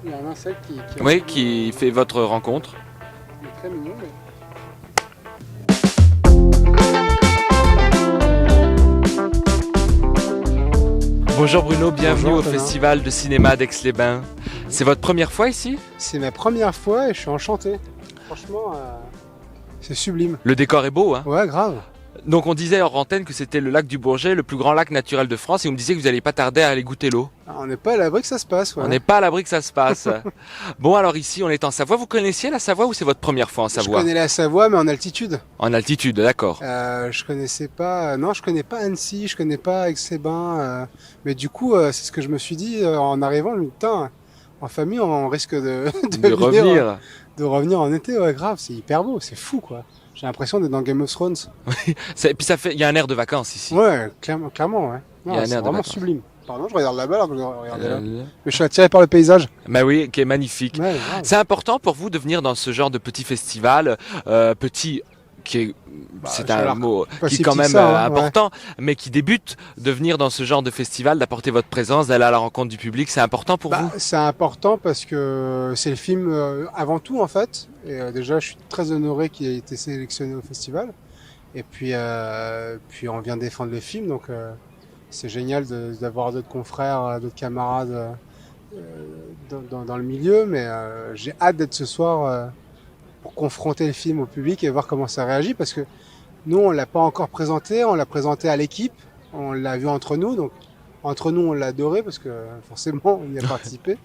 Il y a un insecte qui Oui, qui fait votre rencontre. est très mignon. Mais... Bonjour Bruno, bienvenue Bonjour, au Thomas. Festival de cinéma d'Aix-les-Bains. C'est votre première fois ici? C'est ma première fois et je suis enchanté. Franchement, c'est sublime. Le décor est beau, hein? Ouais, grave. Donc on disait hors antenne que c'était le lac du Bourget, le plus grand lac naturel de France, et vous me disiez que vous n'alliez pas tarder à aller goûter l'eau. On n'est pas à l'abri que ça se passe. Ouais. On n'est pas à l'abri que ça se passe. Bon, alors ici on est en Savoie. Vous connaissiez la Savoie ou c'est votre première fois en Je Savoie? connais la Savoie, mais en altitude. En altitude, d'accord. Je connaissais pas. Non, je connais pas Annecy, je connais pas Aix-les-Bains. Mais du coup, c'est ce que je me suis dit en arrivant. Je me dis, putain, en famille, on risque de, De revenir. de revenir en été. Ouais, grave, c'est hyper beau, c'est fou, quoi. J'ai l'impression d'être dans Game of Thrones. Et puis il y a un air de vacances ici. Ouais, clairement, ouais. Il y a un C'est air de vraiment vacances. sublime. Pardon, je regarde là-bas alors que je regardais là. Euh, Mais je suis attiré par le paysage. Bah oui, qui est magnifique. Ouais, grave. C'est important pour vous de venir dans ce genre de petit festival, petit, qui est, c'est j'ai un l'air mot pas qui si est quand petit que même ça, hein, important, mais qui débute, de venir dans ce genre de festival, d'apporter votre présence, d'aller à la rencontre du public, c'est important pour vous? C'est important parce que c'est le film avant tout en fait. Et déjà, je suis très honoré qu'il ait été sélectionné au festival. Et puis on vient défendre le film, donc c'est génial d'avoir d'autres confrères, d'autres camarades dans le milieu. Mais j'ai hâte d'être ce soir pour confronter le film au public et voir comment ça réagit, parce que nous, on l'a pas encore présenté, on l'a présenté à l'équipe, on l'a vu entre nous, donc entre nous, on l'a adoré parce que forcément, on y a participé.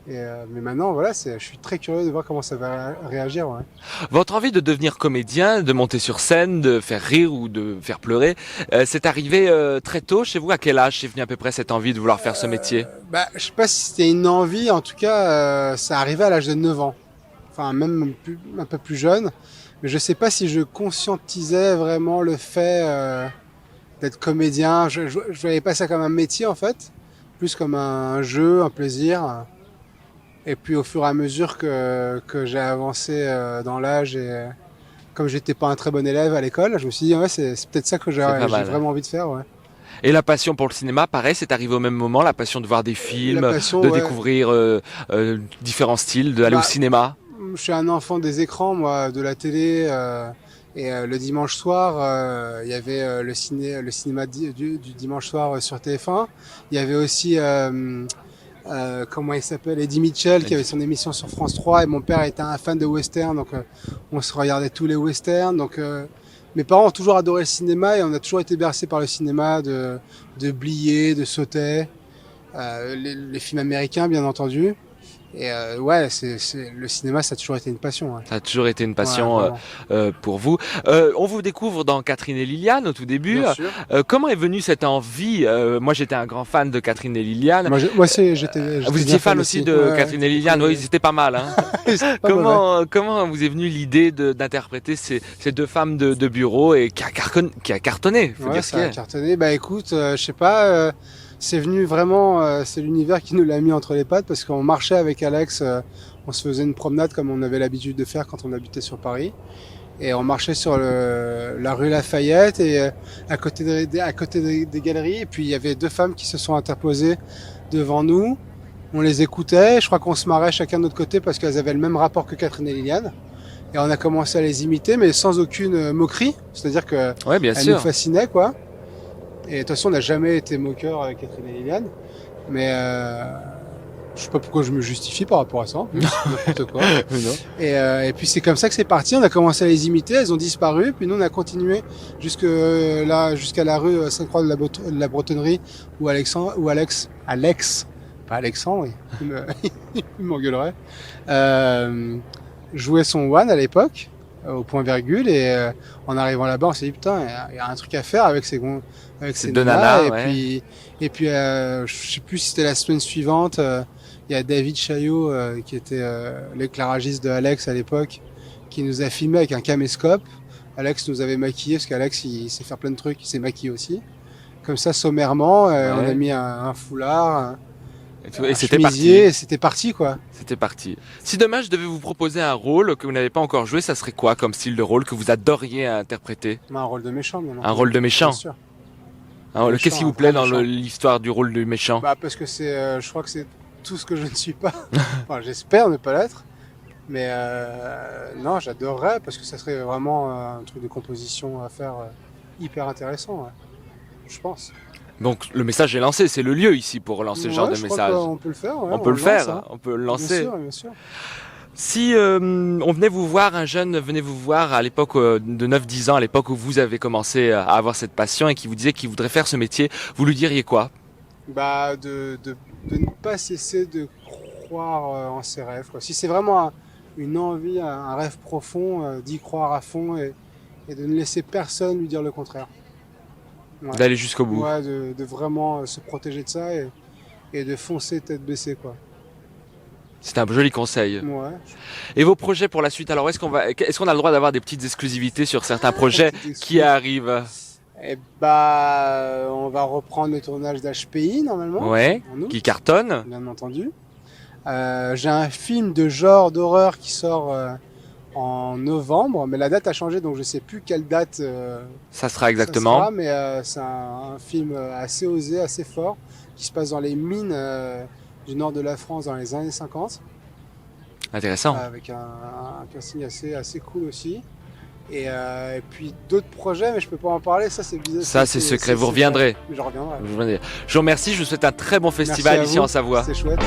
Mais maintenant, voilà, je suis très curieux de voir comment ça va réagir. Ouais. Votre envie de devenir comédien, de monter sur scène, de faire rire ou de faire pleurer, c'est arrivé très tôt chez vous? À quel âge c'est venu à peu près cette envie de vouloir faire ce métier? Je sais pas si c'était une envie, en tout cas, ça arrivait à l'âge de 9 ans. Enfin, même un peu plus jeune. Mais je sais pas si je conscientisais vraiment le fait d'être comédien. Je voyais pas ça comme un métier, en fait. Plus comme un jeu, un plaisir. Et puis, au fur et à mesure que j'ai avancé dans l'âge et comme j'étais pas un très bon élève à l'école, je me suis dit, ouais, c'est peut-être ça que j'ai C'est pas mal. vraiment envie de faire, ouais. Et la passion pour le cinéma, pareil, c'est arrivé au même moment, la passion de voir des films, La passion, de ouais. découvrir différents styles, d'aller au Bah, cinéma. Je suis un enfant des écrans, moi, de la télé. Le dimanche soir, il y avait le cinéma du dimanche soir sur TF1. Il y avait aussi, comment il s'appelle, Eddie Mitchell, qui avait son émission sur France 3. Et mon père était un fan de western, donc on se regardait tous les westerns. Donc mes parents ont toujours adoré le cinéma et on a toujours été bercés par le cinéma de Blier, de Sautet, les films américains, bien entendu. Et ouais, le cinéma, ça a toujours été une passion. Ouais. Ça a toujours été une passion Ouais, pour vous. On vous découvre dans Catherine et Liliane au tout début. bien sûr. Comment est venue cette envie? Moi, j'étais un grand fan de Catherine et Liliane. Moi, j'étais Vous bien étiez fan aussi de Ouais, Catherine et Liliane? Oui, c'était pas mal. Hein. C'était pas mauvais. Comment vous est venue l'idée d'interpréter ces deux femmes de bureau et qui a cartonné, faut Ouais, dire ce ça qu'il a est. cartonné. Bah écoute, je sais pas, c'est venu vraiment, c'est l'univers qui nous l'a mis entre les pattes parce qu'on marchait avec Alex, on se faisait une promenade comme on avait l'habitude de faire quand on habitait sur Paris. Et on marchait sur la rue Lafayette et à côté des galeries. Et puis il y avait deux femmes qui se sont interposées devant nous. On les écoutait. Je crois qu'on se marrait chacun de notre côté parce qu'elles avaient le même rapport que Catherine et Liliane. Et on a commencé à les imiter, mais sans aucune moquerie. C'est-à-dire que Ouais, bien elles nous sûr. fascinaient, quoi. Et de toute façon, on n'a jamais été moqueur avec Catherine et Liliane. Mais je sais pas pourquoi je me justifie par rapport à ça. En plus, n'importe quoi. Non. Et puis c'est comme ça que c'est parti. On a commencé à les imiter, elles ont disparu. Puis nous, on a continué jusqu'à la rue Sainte-Croix de la Bretonnerie où Alex, pas Alexandre, il m'engueulerait, jouait son one à l'époque au point virgule. Et en arrivant là-bas, on s'est dit putain, il y a un truc à faire avec ces deux nanas. nanas, ouais. Et puis je sais plus si c'était la semaine suivante. Il y a David Chaillot, qui était l'éclairagiste de Alex à l'époque, qui nous a filmé avec un caméscope. Alex nous avait maquillé, parce qu'Alex, il sait faire plein de trucs, il s'est maquillé aussi. Comme ça, sommairement, Ouais. on a mis un foulard, Et un c'était chemisier, parti. et c'était parti, quoi. C'était parti. Si demain je devais vous proposer un rôle que vous n'avez pas encore joué, ça serait quoi comme style de rôle que vous adoriez interpréter? Un rôle de méchant, bien entendu. Un rôle de méchant. Bien sûr. Alors, Méchant, qu'est-ce qui vous un plaît vrai dans méchant. l'histoire du rôle du méchant? Parce que je crois que c'est tout ce que je ne suis pas. Enfin, j'espère ne pas l'être. Mais non, j'adorerais parce que ça serait vraiment un truc de composition à faire hyper intéressant, ouais, je pense. Donc le message est lancé, c'est le lieu ici pour lancer ce genre de Je crois message. qu'on peut le faire, ouais, On peut le le lance, faire, hein. on peut le Bien lancer. sûr, bien sûr. Si on venait vous voir, un jeune venait vous voir à l'époque de 9-10 ans, à l'époque où vous avez commencé à avoir cette passion et qui vous disait qu'il voudrait faire ce métier, vous lui diriez quoi? Bah, de ne pas cesser de croire en ses rêves, quoi. Si c'est vraiment une envie, un rêve profond, d'y croire à fond et de ne laisser personne lui dire le contraire. Ouais. D'aller jusqu'au bout. Ouais, de vraiment se protéger de ça et de foncer tête baissée, quoi. C'est un joli conseil. Ouais. Et vos projets pour la suite, alors est-ce qu'on a le droit d'avoir des petites exclusivités sur certains projets qui arrivent? Et bah, on va reprendre le tournage d'HPI normalement. Ouais, En août, qui cartonne. bien entendu. J'ai un film de genre d'horreur qui sort en novembre, mais la date a changé, donc je sais plus quelle date Ça sera ça exactement. sera, mais c'est un film assez osé, assez fort, qui se passe dans les mines du nord de la France dans les années 50, Intéressant. avec un casting assez cool aussi. Et puis d'autres projets, mais je peux pas en parler, ça c'est bizarre. Ça, c'est secret, vous reviendrez. Je reviendrai. Je vous remercie, je vous souhaite un très bon festival Merci à ici vous, en Savoie. c'est chouette.